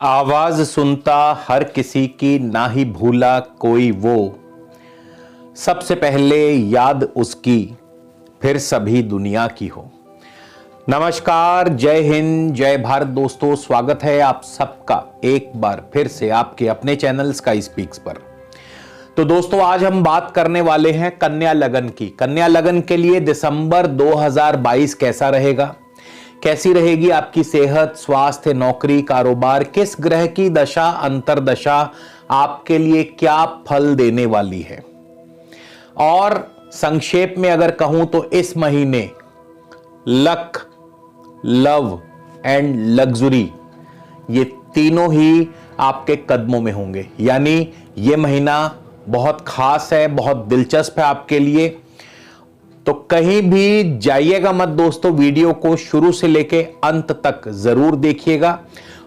आवाज सुनता हर किसी की, ना ही भूला कोई वो। सबसे पहले याद उसकी, फिर सभी दुनिया की हो। नमस्कार, जय हिंद, जय भारत दोस्तों। स्वागत है आप सबका एक बार फिर से आपके अपने चैनल स्काई स्पीक्स पर। तो दोस्तों, आज हम बात करने वाले हैं कन्या लगन की। कन्या लगन के लिए दिसंबर 2022 कैसा रहेगा, कैसी रहेगी आपकी सेहत, स्वास्थ्य, नौकरी, कारोबार, किस ग्रह की दशा अंतरदशा आपके लिए क्या फल देने वाली है। और संक्षेप में अगर कहूं तो इस महीने लक, लव एंड लग्जरी ये तीनों ही आपके कदमों में होंगे। यानी ये महीना बहुत खास है, बहुत दिलचस्प है आपके लिए। तो कहीं भी जाइएगा मत दोस्तों, वीडियो को शुरू से लेके अंत तक जरूर देखिएगा।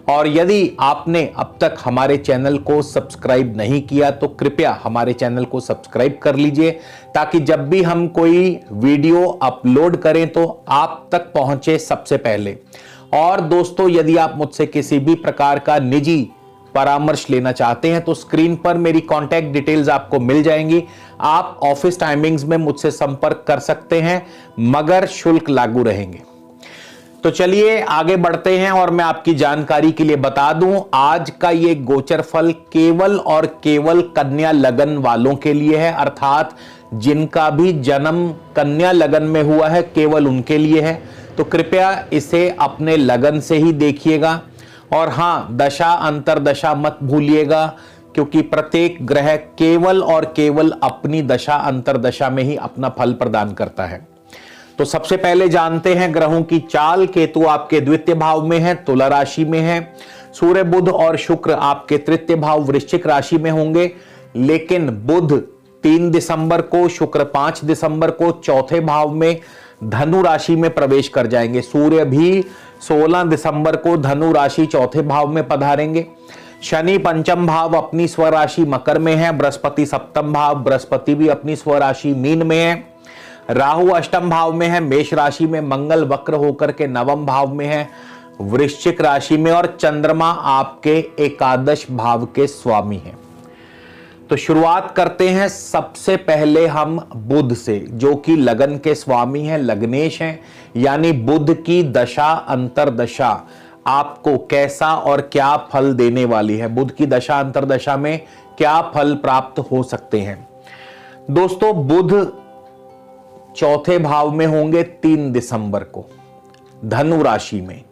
और यदि आपने अब तक हमारे चैनल को सब्सक्राइब नहीं किया तो कृपया हमारे चैनल को सब्सक्राइब कर लीजिए, ताकि जब भी हम कोई वीडियो अपलोड करें तो आप तक पहुंचे सबसे पहले। और दोस्तों, यदि आप मुझसे किसी भी प्रकार का निजी परामर्श लेना चाहते हैं तो स्क्रीन पर मेरी कांटेक्ट डिटेल्स आपको मिल जाएंगी। आप ऑफिस टाइमिंग्स में मुझसे संपर्क कर सकते हैं, मगर शुल्क लागू रहेंगे। तो चलिए आगे बढ़ते हैं और मैं आपकी जानकारी के लिए बता दूं, आज का ये गोचर फल केवल और केवल कन्या लगन वालों के लिए है। अर्थात जिनका भी जन्म कन्या लगन में हुआ है, केवल उनके लिए है। तो कृपया इसे अपने लगन से ही देखिएगा। और हां, दशा अंतरदशा मत भूलिएगा, क्योंकि प्रत्येक ग्रह केवल और केवल अपनी दशा अंतरदशा में ही अपना फल प्रदान करता है। तो सबसे पहले जानते हैं ग्रहों की चाल। केतु आपके द्वितीय भाव में है, तुला राशि में है। सूर्य, बुध और शुक्र आपके तृतीय भाव वृश्चिक राशि में होंगे। लेकिन बुध 3 दिसंबर को, शुक्र 5 दिसंबर को चौथे भाव में धनु राशि में प्रवेश कर जाएंगे। सूर्य भी 16 दिसंबर को धनु राशि चौथे भाव में पधारेंगे। शनि पंचम भाव अपनी स्वराशि मकर में है। बृहस्पति सप्तम भाव, बृहस्पति भी अपनी स्वराशि मीन में है। राहु अष्टम भाव में है, मेष राशि में। मंगल वक्र होकर के नवम भाव में है, वृश्चिक राशि में। और चंद्रमा आपके एकादश भाव के स्वामी हैं। तो शुरुआत करते हैं सबसे पहले हम बुध से, जो कि लगन के स्वामी हैं, लग्नेश हैं। यानी बुध की दशा अंतरदशा आपको कैसा और क्या फल देने वाली है, बुध की दशा अंतरदशा में क्या फल प्राप्त हो सकते हैं। दोस्तों, बुध चौथे भाव में होंगे 3 दिसंबर को धनु राशि में।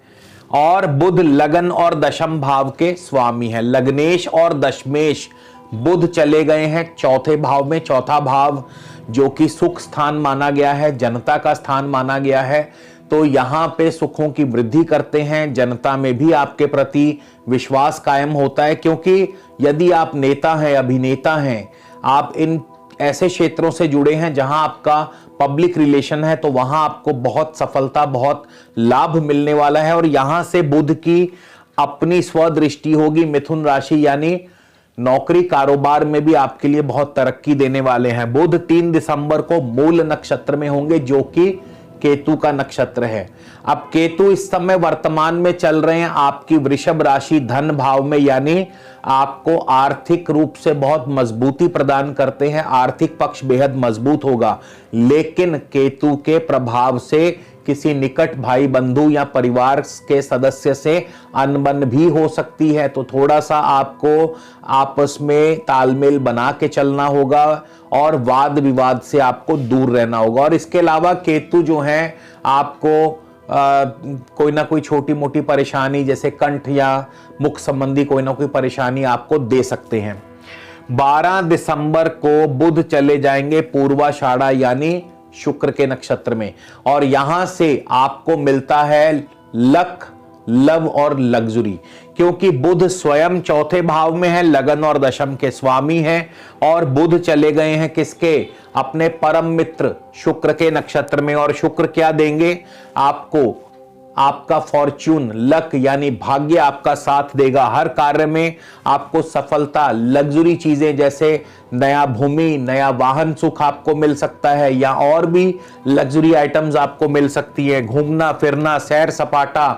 और बुध लगन और दशम भाव के स्वामी हैं। लग्नेश और दशमेश बुध चले गए हैं चौथे भाव में। चौथा भाव जो कि सुख स्थान माना गया है, जनता का स्थान माना गया है। तो यहां पे सुखों की वृद्धि करते हैं, जनता में भी आपके प्रति विश्वास कायम होता है। क्योंकि यदि आप नेता हैं, अभिनेता हैं, आप इन ऐसे क्षेत्रों से जुड़े हैं जहां आपका पब्लिक रिलेशन है, तो वहां आपको बहुत सफलता, बहुत लाभ मिलने वाला है। और यहां से बुध की अपनी स्वदृष्टि होगी मिथुन राशि, यानी नौकरी कारोबार में भी आपके लिए बहुत तरक्की देने वाले हैं। बुध 3 दिसंबर को मूल नक्षत्र में होंगे, जो कि केतु का नक्षत्र है। अब केतु इस समय वर्तमान में चल रहे हैं आपकी वृषभ राशि धन भाव में, यानी आपको आर्थिक रूप से बहुत मजबूती प्रदान करते हैं। आर्थिक पक्ष बेहद मजबूत होगा। लेकिन केतु के प्रभाव से किसी निकट भाई बंधु या परिवार के सदस्य से अनबन भी हो सकती है। तो थोड़ा सा आपको आपस में तालमेल बना के चलना होगा और वाद विवाद से आपको दूर रहना होगा। और इसके अलावा केतु जो है आपको कोई ना कोई छोटी मोटी परेशानी, जैसे कंठ या मुख संबंधी कोई ना कोई परेशानी आपको दे सकते हैं। 12 दिसंबर को बुध चले जाएंगे पूर्वाषाढ़ा यानी शुक्र के नक्षत्र में। और यहां से आपको मिलता है लक, लव और लग्जरी, क्योंकि बुध स्वयं चौथे भाव में है, लगन और दशम के स्वामी हैं। और बुध चले गए हैं किसके, अपने परम मित्र शुक्र के नक्षत्र में। और शुक्र क्या देंगे आपको, आपका फॉर्च्यून, लक यानी भाग्य आपका साथ देगा। हर कार्य में आपको सफलता, लग्जरी चीजें जैसे नया भूमि, नया वाहन सुख आपको मिल सकता है, या और भी लग्जरी आइटम्स आपको मिल सकती है। घूमना फिरना, सैर सपाटा,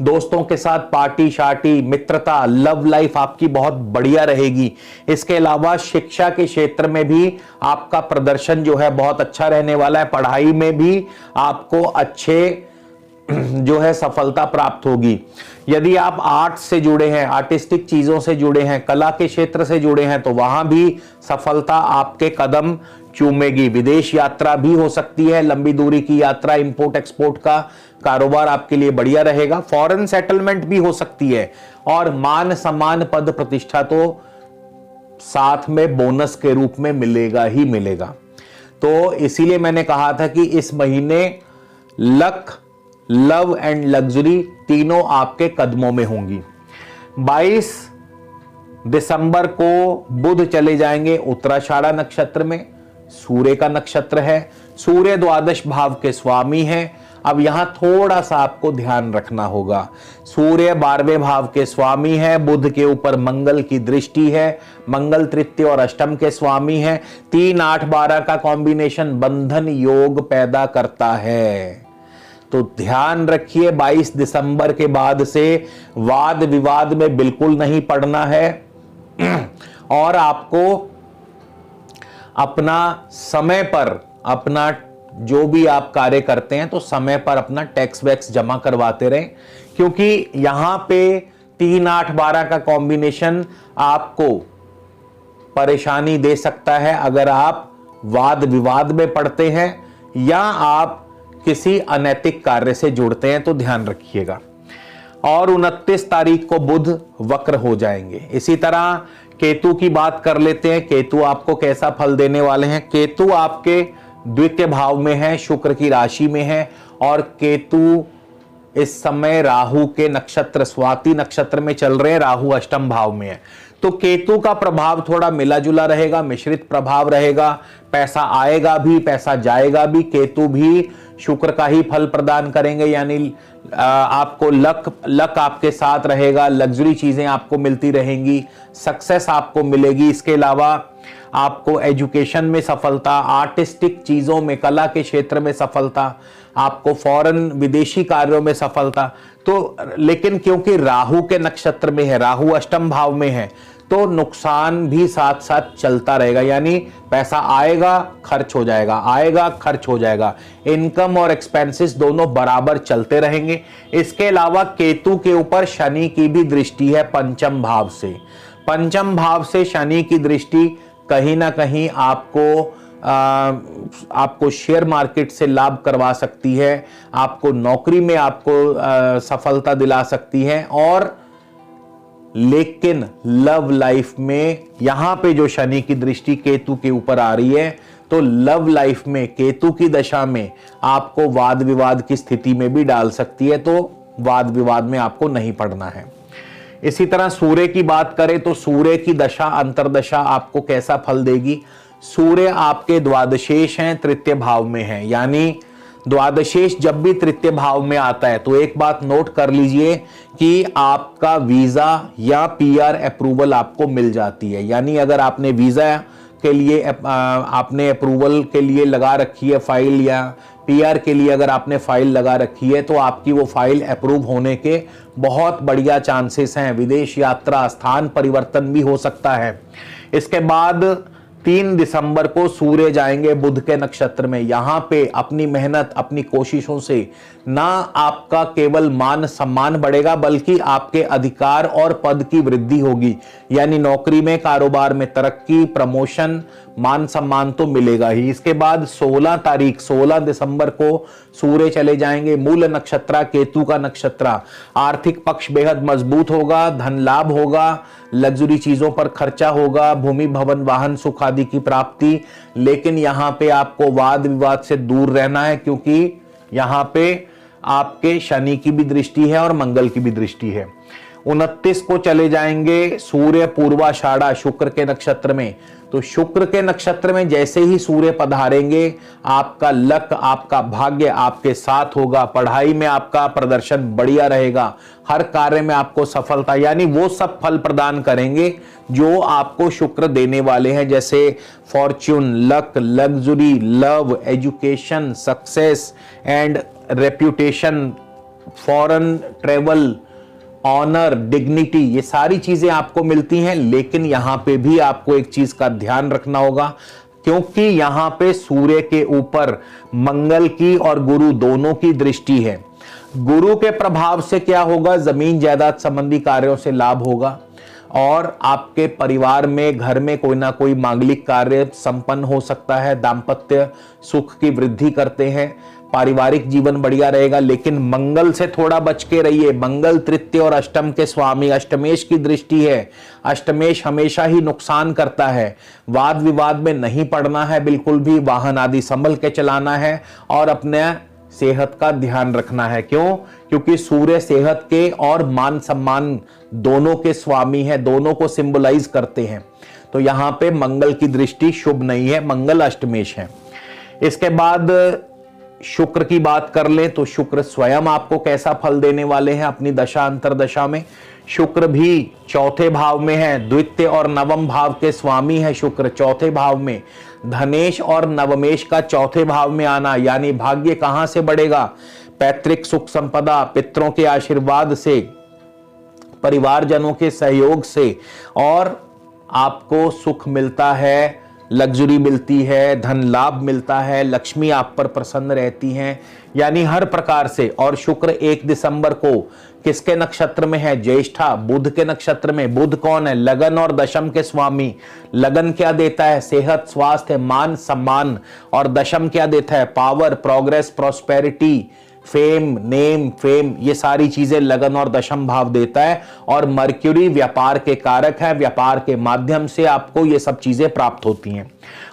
दोस्तों के साथ पार्टी शार्टी, मित्रता, लव लाइफ आपकी बहुत बढ़िया रहेगी। इसके अलावा शिक्षा के क्षेत्र में भी आपका प्रदर्शन जो है बहुत अच्छा रहने वाला है। पढ़ाई में भी आपको अच्छे जो है सफलता प्राप्त होगी। यदि आप आर्ट से जुड़े हैं, आर्टिस्टिक चीजों से जुड़े हैं, कला के क्षेत्र से जुड़े हैं, तो वहां भी सफलता आपके कदम चूमेगी। विदेश यात्रा भी हो सकती है, लंबी दूरी की यात्रा, इंपोर्ट एक्सपोर्ट का कारोबार आपके लिए बढ़िया रहेगा। फॉरेन सेटलमेंट भी हो सकती है और मान सम्मान, पद प्रतिष्ठा तो साथ में बोनस के रूप में मिलेगा ही मिलेगा। तो इसीलिए मैंने कहा था कि इस महीने लक, लव एंड लग्जरी तीनों आपके कदमों में होंगी। 22 दिसंबर को बुध चले जाएंगे उत्तराषाढ़ा नक्षत्र में। सूर्य का नक्षत्र है, सूर्य द्वादश भाव के स्वामी हैं। अब यहां थोड़ा सा आपको ध्यान रखना होगा। सूर्य 12वें भाव के स्वामी है, बुध के ऊपर मंगल की दृष्टि है, मंगल तृतीय और अष्टम के स्वामी है। 3, 8, 12 का कॉम्बिनेशन बंधन योग पैदा करता है। तो ध्यान रखिए, 22 दिसंबर के बाद से वाद विवाद में बिल्कुल नहीं पड़ना है और आपको अपना समय पर, अपना जो भी आप कार्य करते हैं तो समय पर अपना टैक्स वैक्स जमा करवाते रहें, क्योंकि यहां पे 3, 8, 12 का कॉम्बिनेशन आपको परेशानी दे सकता है अगर आप वाद विवाद में पड़ते हैं या आप किसी अनैतिक कार्य से जुड़ते हैं, तो ध्यान रखिएगा। और 29 तारीख को बुध वक्र हो जाएंगे। इसी तरह केतु की बात कर लेते हैं। केतु आपको कैसा फल देने वाले हैं? केतु आपके द्वितीय भाव में है, शुक्र की राशि में है और केतु इस समय राहु के नक्षत्र स्वाति नक्षत्र में चल रहे हैं, राहु अष्टम भाव में है। तो केतु का प्रभाव थोड़ा मिला जुला रहेगा, मिश्रित प्रभाव रहेगा। पैसा आएगा भी, पैसा जाएगा भी। केतु भी शुक्र का ही फल प्रदान करेंगे, यानी आपको लक आपके साथ रहेगा, लग्जरी चीजें आपको मिलती रहेंगी, सक्सेस आपको मिलेगी। इसके अलावा आपको एजुकेशन में सफलता, आर्टिस्टिक चीजों में, कला के क्षेत्र में सफलता, आपको फॉरेन विदेशी कार्यों में सफलता। तो लेकिन क्योंकि राहु के नक्षत्र में है, राहु अष्टम भाव में है, तो नुकसान भी साथ साथ चलता रहेगा, यानी पैसा आएगा खर्च हो जाएगा, आएगा खर्च हो जाएगा। इनकम और एक्सपेंसेस दोनों बराबर चलते रहेंगे। इसके अलावा केतु के ऊपर शनि की भी दृष्टि है पंचम भाव से। पंचम भाव से शनि की दृष्टि कहीं ना कहीं आपको शेयर मार्केट से लाभ करवा सकती है, आपको नौकरी में आपको सफलता दिला सकती है। और लेकिन लव लाइफ में यहां पे जो शनि की दृष्टि केतु के ऊपर आ रही है, तो लव लाइफ में केतु की दशा में आपको वाद विवाद की स्थिति में भी डाल सकती है, तो वाद विवाद में आपको नहीं पड़ना है। इसी तरह सूर्य की बात करें तो सूर्य की दशा अंतरदशा आपको कैसा फल देगी? सूर्य आपके द्वादशेष हैं, तृतीय भाव में है, यानी द्वादशेष जब भी तृतीय भाव में आता है तो एक बात नोट कर लीजिए कि आपका वीजा या पीआर अप्रूवल आपको मिल जाती है। यानी अगर आपने वीजा के लिए आपने अप्रूवल के लिए लगा रखी है फाइल, या पीआर के लिए अगर आपने फाइल लगा रखी है, तो आपकी वो फाइल अप्रूव होने के बहुत बढ़िया चांसेस हैं। विदेश यात्रा, स्थान परिवर्तन भी हो सकता है। इसके बाद 3 दिसंबर को सूर्य जाएंगे बुध के नक्षत्र में। यहां पे अपनी मेहनत, अपनी कोशिशों से ना आपका केवल मान सम्मान बढ़ेगा, बल्कि आपके अधिकार और पद की वृद्धि होगी। यानी नौकरी में, कारोबार में तरक्की, प्रमोशन, मान सम्मान तो मिलेगा ही। इसके बाद 16 दिसंबर को सूर्य चले जाएंगे मूल नक्षत्र, केतु का नक्षत्र। आर्थिक पक्ष बेहद मजबूत होगा, धन लाभ होगा, लग्जरी चीजों पर खर्चा होगा, भूमि भवन वाहन सुख आदि की प्राप्ति। लेकिन यहां पे आपको वाद विवाद से दूर रहना है, क्योंकि यहां पे आपके शनि की भी दृष्टि है और मंगल की भी दृष्टि है। 29 को चले जाएंगे सूर्य पूर्वाषाढ़ा शुक्र के नक्षत्र में। तो शुक्र के नक्षत्र में जैसे ही सूर्य पधारेंगे, आपका लक, आपका भाग्य आपके साथ होगा। पढ़ाई में आपका प्रदर्शन बढ़िया रहेगा, हर कार्य में आपको सफलता, यानी वो सब फल प्रदान करेंगे जो आपको शुक्र देने वाले हैं, जैसे fortune, luck, luxury, love, education, success and reputation, foreign travel, honour, dignity, ये सारी चीजें आपको मिलती हैं। लेकिन यहां पे भी आपको एक चीज का ध्यान रखना होगा, क्योंकि यहां पे सूर्य के ऊपर मंगल की और गुरु दोनों की दृष्टि है। गुरु के प्रभाव से क्या होगा, जमीन जायदाद संबंधी कार्यों से लाभ होगा और आपके परिवार में, घर में कोई ना कोई मांगलिक कार्य संपन्न हो सकता है। दाम्पत्य सुख की वृद्धि करते हैं, पारिवारिक जीवन बढ़िया रहेगा। लेकिन मंगल से थोड़ा बच के रहिए। मंगल तृतीय और अष्टम के स्वामी, अष्टमेश की दृष्टि है। अष्टमेश हमेशा ही नुकसान करता है। वाद विवाद में नहीं पड़ना है बिल्कुल भी, वाहन आदि संभल के चलाना है और अपने सेहत का ध्यान रखना है। क्यों? क्योंकि सूर्य सेहत के और मान सम्मान दोनों के स्वामी है, दोनों को सिंबलाइज करते हैं। तो यहां पे मंगल की दृष्टि शुभ नहीं है, मंगल अष्टमेश है। इसके बाद शुक्र की बात कर ले तो शुक्र स्वयं आपको कैसा फल देने वाले हैं अपनी दशा अंतरदशा में। शुक्र भी चौथे भाव में है, द्वितीय और नवम भाव के स्वामी है शुक्र चौथे भाव में। धनेश और नवमेश का चौथे भाव में आना, यानी भाग्य कहां से बढ़ेगा? पैतृक सुख संपदा, पितरों के आशीर्वाद से, परिवारजनों के सहयोग से, और आपको सुख मिलता है, लग्जरी मिलती है, धन लाभ मिलता है, लक्ष्मी आप पर प्रसन्न रहती हैं, यानी हर प्रकार से। और शुक्र 1 दिसंबर को किसके नक्षत्र में है? ज्येष्ठा, बुध के नक्षत्र में। बुध कौन है? लगन और दशम के स्वामी। लगन क्या देता है? सेहत, स्वास्थ्य, मान सम्मान। और दशम क्या देता है? Power, progress, prosperity, fame, name, fame, ये सारी चीजें लगन और दशम भाव देता है। और मर्क्यूरी व्यापार के कारक है, व्यापार के माध्यम से आपको ये सब चीजें प्राप्त होती हैं।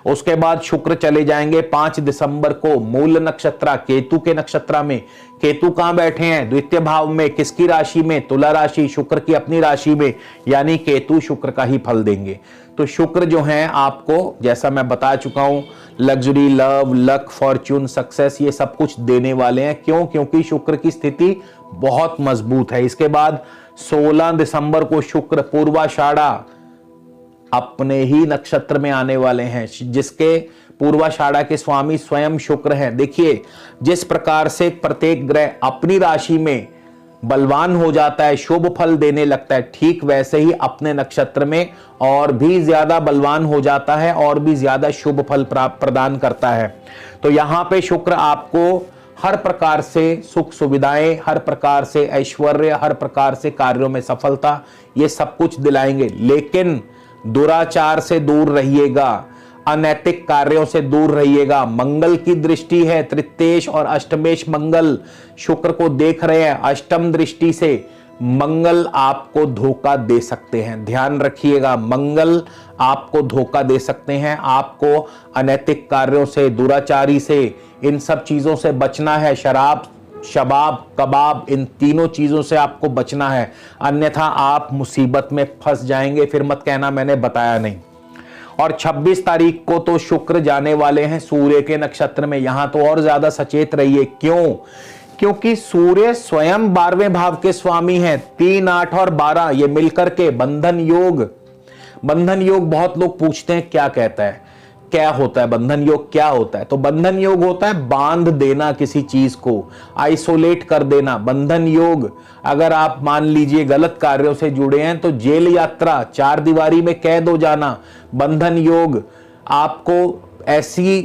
उसके बाद शुक्र चले जाएंगे 5 दिसंबर को मूल नक्षत्र केतु के नक्षत्र में। केतु कहां बैठे हैं? द्वितीय भाव में। किसकी राशि में? तुला राशि, शुक्र की अपनी राशि में, यानी केतु शुक्र का ही फल देंगे। तो शुक्र जो है आपको, जैसा मैं बता चुका हूं, luxury, love, luck, Fortune, success, ये सब कुछ देने वाले हैं। क्यों? क्योंकि शुक्र की स्थिति बहुत मजबूत है। इसके बाद 16 दिसंबर को शुक्र पूर्वाषाढ़ा अपने ही नक्षत्र में आने वाले हैं, जिसके पूर्वाषाढ़ा के स्वामी स्वयं शुक्र हैं। देखिए, जिस प्रकार से प्रत्येक ग्रह अपनी राशि में बलवान हो जाता है, शुभ फल देने लगता है, ठीक वैसे ही अपने नक्षत्र में और भी ज्यादा बलवान हो जाता है और भी ज्यादा शुभ फल प्रदान करता है। तो यहां पे शुक्र आपको हर प्रकार से सुख सुविधाएं, हर प्रकार से ऐश्वर्य, हर प्रकार से कार्यों में सफलता, ये सब कुछ दिलाएंगे। लेकिन दुराचार से दूर रहिएगा, अनैतिक कार्यों से दूर रहिएगा। मंगल की दृष्टि है, तृतीयेश और अष्टमेश मंगल शुक्र को देख रहे हैं। अष्टम दृष्टि से मंगल आपको धोखा दे सकते हैं, ध्यान रखिएगा। मंगल आपको धोखा दे सकते हैं। आपको अनैतिक कार्यों से, दुराचारी से, इन सब चीजों से बचना है। शराब, शबाब, कबाब, इन तीनों चीजों से आपको बचना है, अन्यथा आप मुसीबत में फंस जाएंगे। फिर मत कहना मैंने बताया नहीं। और 26 तारीख को तो शुक्र जाने वाले हैं सूर्य के नक्षत्र में। यहां तो और ज्यादा सचेत रहिए। क्यों? क्योंकि सूर्य स्वयं 12वें भाव के स्वामी हैं। 3, 8 और 12 ये मिलकर के बंधन योग। बंधन योग बहुत लोग पूछते हैं क्या कहता है, क्या होता है बंधन योग, क्या होता है? तो बंधन योग होता है बांध देना, किसी चीज को आइसोलेट कर देना। बंधन योग, अगर आप मान लीजिए गलत कार्यों से जुड़े हैं तो जेल यात्रा, 4 दीवारी में कैद हो जाना। बंधन योग आपको ऐसी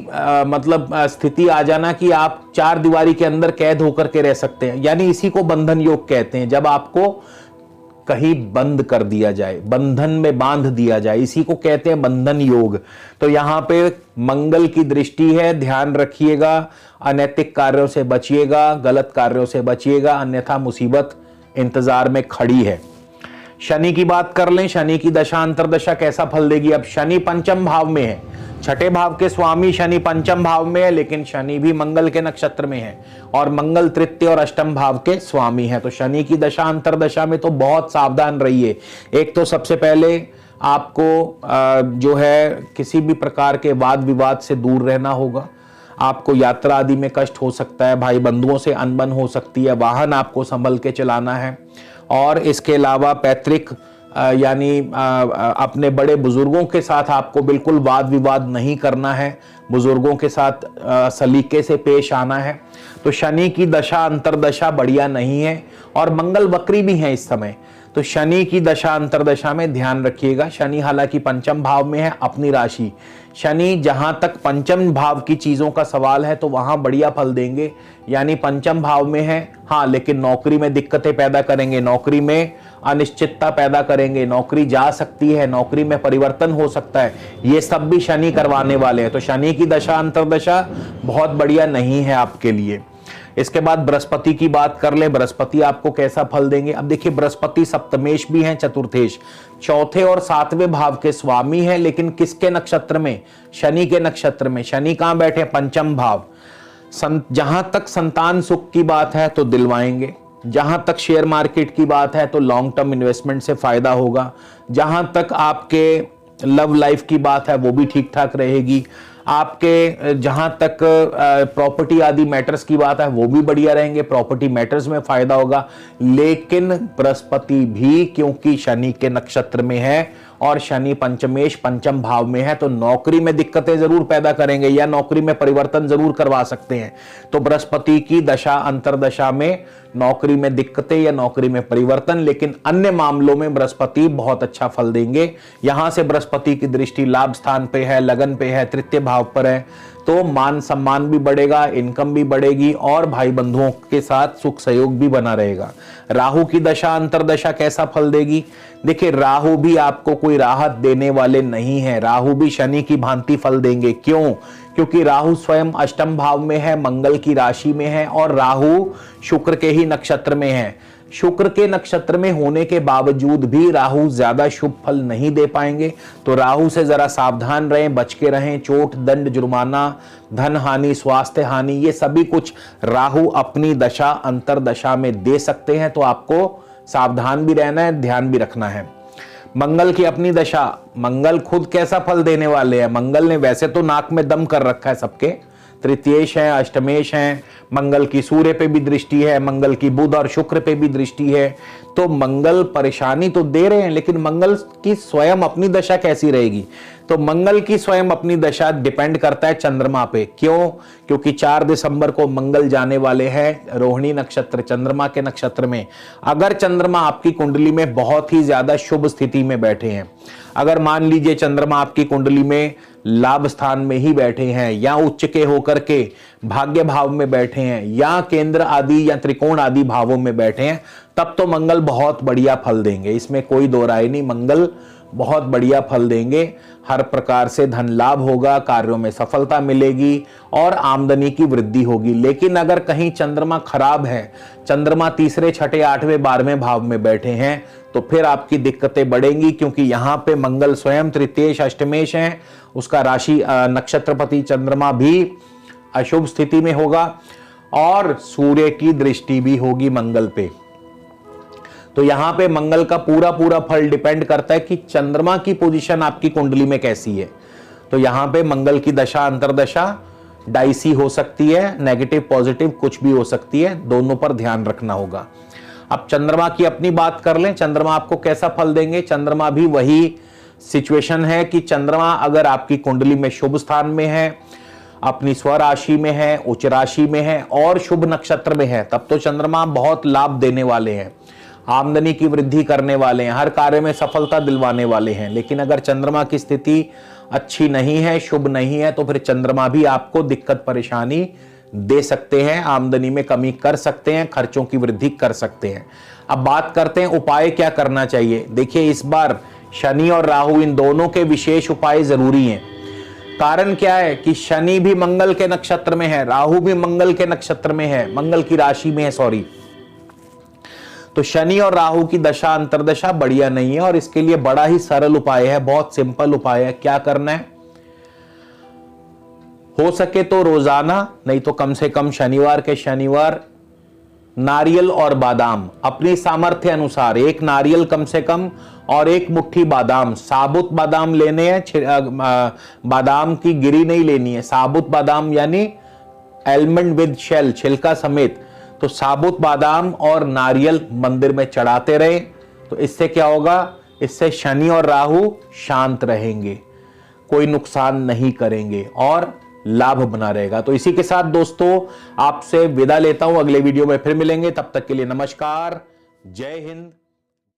मतलब स्थिति आ जाना कि आप 4 दीवारी के अंदर कैद होकर के रह सकते हैं, यानी इसी को बंधन योग कहते हैं। जब आपको कहीं बंद कर दिया जाए, बंधन में बांध दिया जाए, इसी को कहते हैं बंधन योग। तो यहां पे मंगल की दृष्टि है, ध्यान रखिएगा। अनैतिक कार्यों से बचिएगा, गलत कार्यों से बचिएगा, अन्यथा मुसीबत इंतजार में खड़ी है। शनि की बात कर लें, शनि की दशा अंतरदशा कैसा फल देगी? अब शनि पंचम भाव में है, छठे भाव के स्वामी शनि पंचम भाव में है, लेकिन शनि भी मंगल के नक्षत्र में है और मंगल तृतीय और अष्टम भाव के स्वामी है। तो शनि की दशा अंतरदशा में तो बहुत सावधान रहिए। एक तो सबसे पहले आपको जो है किसी भी प्रकार के वाद विवाद से दूर रहना होगा। आपको यात्रा आदि में कष्ट हो सकता है, भाई बंधुओं से अनबन हो सकती है, वाहन आपको संभल के चलाना है। और इसके अलावा पैतृक यानी अपने बड़े बुजुर्गों के साथ आपको बिल्कुल वाद विवाद नहीं करना है, बुजुर्गों के साथ सलीके से पेश आना है। तो शनि की दशा अंतरदशा बढ़िया नहीं है और मंगल वक्री भी है इस समय, तो शनि की दशा अंतरदशा में ध्यान रखिएगा। शनि हालांकि पंचम भाव में है, अपनी राशि। शनि जहां तक पंचम भाव की चीजों का सवाल है तो वहां बढ़िया फल देंगे, यानी पंचम भाव में है हाँ, लेकिन नौकरी में दिक्कतें पैदा करेंगे, नौकरी में अनिश्चितता पैदा करेंगे, नौकरी जा सकती है, नौकरी में परिवर्तन हो सकता है, ये सब भी शनि करवाने वाले हैं। तो शनि की दशा अंतरदशा बहुत बढ़िया नहीं है आपके लिए। इसके बाद बृहस्पति की बात कर ले, बृहस्पति आपको कैसा फल देंगे। अब देखिए बृहस्पति सप्तमेश भी हैं, चतुर्थेश, चौथे और सातवें भाव के स्वामी हैं, लेकिन किसके नक्षत्र में? शनि के नक्षत्र में। शनि कहां बैठे? पंचम भाव। जहां तक संतान सुख की बात है तो दिलवाएंगे, जहां तक शेयर मार्केट की बात है तो लॉन्ग टर्म इन्वेस्टमेंट से फायदा होगा, जहां तक आपके लव लाइफ की बात है वो भी ठीक ठाक रहेगी, आपके जहां तक प्रॉपर्टी आदि मैटर्स की बात है वो भी बढ़िया रहेंगे, प्रॉपर्टी मैटर्स में फायदा होगा। लेकिन बृहस्पति भी क्योंकि शनि के नक्षत्र में है और शनि पंचमेश पंचम भाव में है तो नौकरी में दिक्कतें जरूर पैदा करेंगे या नौकरी में परिवर्तन जरूर करवा सकते हैं। तो बृहस्पति की दशा अंतरदशा में नौकरी में दिक्कतें या नौकरी में परिवर्तन, लेकिन अन्य मामलों में बृहस्पति बहुत अच्छा फल देंगे। यहां से बृहस्पति की दृष्टि लाभ स्थान पे है, लगन पे है, तृतीय भाव पर है, तो मान सम्मान भी बढ़ेगा, इनकम भी बढ़ेगी और भाई बंधुओं के साथ सुख सहयोग भी बना रहेगा। राहु की दशा अंतरदशा कैसा फल देगी? देखिए राहु भी आपको कोई राहत देने वाले नहीं है, राहु भी शनि की भांति फल देंगे। क्यों? क्योंकि राहु स्वयं अष्टम भाव में है, मंगल की राशि में है और राहु शुक्र के ही नक्षत्र में है। शुक्र के नक्षत्र में होने के बावजूद भी राहु ज्यादा शुभ फल नहीं दे पाएंगे, तो राहु से जरा सावधान रहें, बच के रहें। चोट, दंड, जुर्माना, धन हानि, स्वास्थ्य हानि, ये सभी कुछ राहु अपनी दशा अंतरदशा में दे सकते हैं, तो आपको सावधान भी रहना है, ध्यान भी रखना है। मंगल की अपनी दशा, मंगल खुद कैसा फल देने वाले हैं? मंगल ने वैसे तो नाक में दम कर रखा है सबके, तृतीयेश है, अष्टमेश है, मंगल की सूर्य पे भी दृष्टि है, मंगल की बुध और शुक्र पे भी दृष्टि है, तो मंगल परेशानी तो दे रहे हैं, लेकिन मंगल की स्वयं अपनी दशा कैसी रहेगी? तो मंगल की स्वयं अपनी दशा डिपेंड करता है चंद्रमा पे। क्यों? क्योंकि 4 दिसंबर को मंगल जाने वाले हैं रोहिणी नक्षत्र, चंद्रमा के नक्षत्र में। अगर चंद्रमा आपकी कुंडली में बहुत ही ज्यादा शुभ स्थिति में बैठे हैं, अगर मान लीजिए चंद्रमा आपकी कुंडली में लाभ स्थान में ही बैठे हैं या उच्च के होकर के भाग्य भाव में बैठे हैं या केंद्र आदि या त्रिकोण आदि भावों में बैठे हैं, तब तो मंगल बहुत बढ़िया फल देंगे, इसमें कोई दो राय नहीं। मंगल बहुत बढ़िया फल देंगे, हर प्रकार से धन लाभ होगा, कार्यों में सफलता मिलेगी और आमदनी की वृद्धि होगी। लेकिन अगर कहीं चंद्रमा खराब है, चंद्रमा तीसरे, छठे, 8वें, 12वें भाव में बैठे हैं, तो फिर आपकी दिक्कतें बढ़ेंगी, क्योंकि यहां पे मंगल स्वयं तृतीयेश अष्टमेश है, उसका राशि नक्षत्रपति चंद्रमा भी अशुभ स्थिति में होगा और सूर्य की दृष्टि भी होगी मंगल पे। तो यहां पे मंगल का पूरा पूरा फल डिपेंड करता है कि चंद्रमा की पोजीशन आपकी कुंडली में कैसी है। तो यहां पे मंगल की दशा अंतरदशा डाइसी हो सकती है, नेगेटिव पॉजिटिव कुछ भी हो सकती है, दोनों पर ध्यान रखना होगा। अब चंद्रमा की अपनी बात कर लें, चंद्रमा आपको कैसा फल देंगे? चंद्रमा भी वही सिचुएशन है कि चंद्रमा अगर आपकी कुंडली में शुभ स्थान में है, अपनी स्वराशि में है, उच्च राशि में है और शुभ नक्षत्र में है, तब तो चंद्रमा बहुत लाभ देने वाले हैं, आमदनी की वृद्धि करने वाले हैं, हर कार्य में सफलता दिलवाने वाले हैं। लेकिन अगर चंद्रमा की स्थिति अच्छी नहीं है, शुभ नहीं है, तो फिर चंद्रमा भी आपको दिक्कत परेशानी दे सकते हैं, आमदनी में कमी कर सकते हैं, खर्चों की वृद्धि कर सकते हैं। अब बात करते हैं उपाय क्या करना चाहिए। देखिए इस बार शनि और राहु इन दोनों के विशेष उपाय जरूरी हैं। कारण क्या है कि शनि भी मंगल के नक्षत्र में है, राहु भी मंगल के नक्षत्र में है, मंगल की राशि में है, सॉरी। तो शनि और राहु की दशा अंतरदशा बढ़िया नहीं है और इसके लिए बड़ा ही सरल उपाय है, बहुत सिंपल उपाय है। क्या करना है? हो सके तो रोजाना, नहीं तो कम से कम शनिवार के शनिवार नारियल और बादाम अपनी सामर्थ्य अनुसार, एक नारियल कम से कम और एक मुट्ठी बादाम, साबुत बादाम लेने हैं, बादाम की गिरी नहीं लेनी है, साबुत बादाम यानी एलमंड विद शेल, छिलका समेत। तो साबुत बादाम और नारियल मंदिर में चढ़ाते रहे, तो इससे क्या होगा इससे शनि और राहु शांत रहेंगे, कोई नुकसान नहीं करेंगे और लाभ बना रहेगा। तो इसी के साथ दोस्तों आपसे विदा लेता हूं, अगले वीडियो में फिर मिलेंगे, तब तक के लिए नमस्कार, जय हिंद।